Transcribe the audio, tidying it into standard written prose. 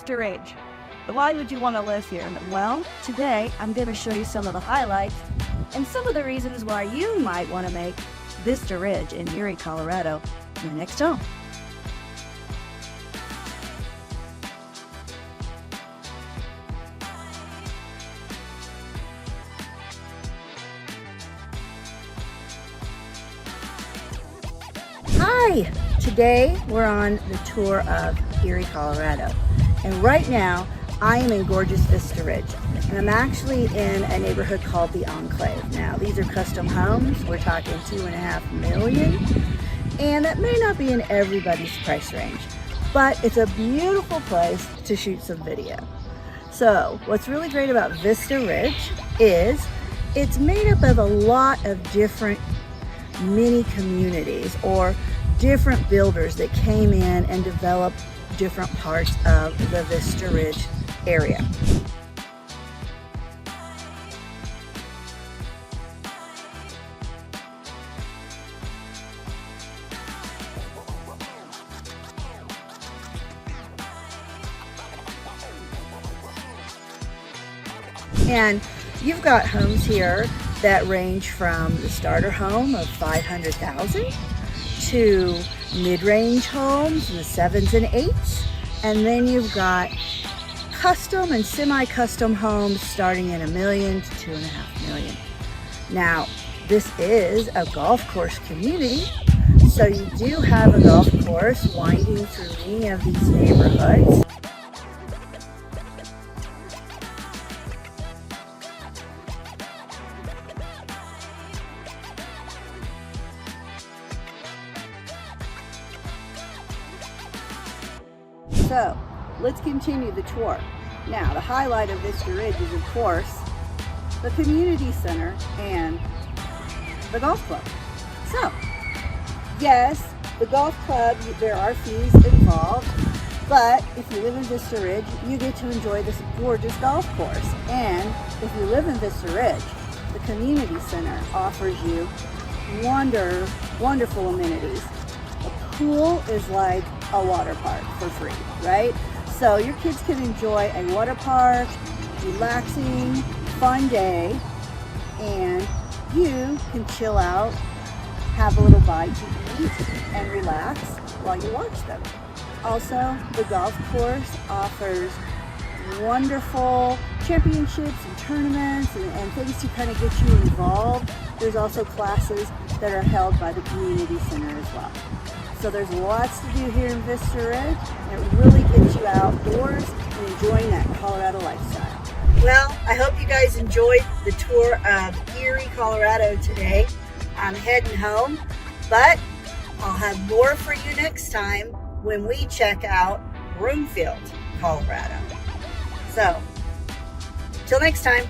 Vista Ridge. But why would you want to live here? Well, today I'm going to show you some of the highlights and some of the reasons why you might want to make Vista Ridge in Erie, Colorado your next home. Hi! Today we're on the tour of Erie, Colorado. And right now I am in gorgeous Vista Ridge. And I'm actually in a neighborhood called the Enclave. Now these are custom homes. We're talking $2.5 million. And that may not be in everybody's price range. But it's a beautiful place to shoot some video. So what's really great about Vista Ridge is it's made up of a lot of different mini communities or different builders that came in and developed different parts of the Vista Ridge area. And you've got homes here that range from the starter home of $500,000 to mid-range homes in the 7s and 8s. And then you've got custom and semi-custom homes starting in $1 million to $2.5 million. Now, this is a golf course community, so you do have a golf course winding through many of these neighborhoods. So let's continue the tour. Now the highlight of Vista Ridge is of course the community center and the golf club. So yes, the golf club, there are fees involved, but if you live in Vista Ridge, you get to enjoy this gorgeous golf course. And if you live in Vista Ridge, the community center offers you wonderful amenities. A pool is like a water park for free, right? So your kids can enjoy a water park, relaxing, fun day, and you can chill out, have a little bite to eat, and relax while you watch them. Also, the golf course offers wonderful championships and tournaments and things to kind of get you involved. There's also classes that are held by the community center as well. So there's lots to do here in Vista Ridge, and it really gets you outdoors and enjoying that Colorado lifestyle. Well, I hope you guys enjoyed the tour of Erie, Colorado today. I'm heading home, but I'll have more for you next time when we check out Broomfield, Colorado. So, till next time.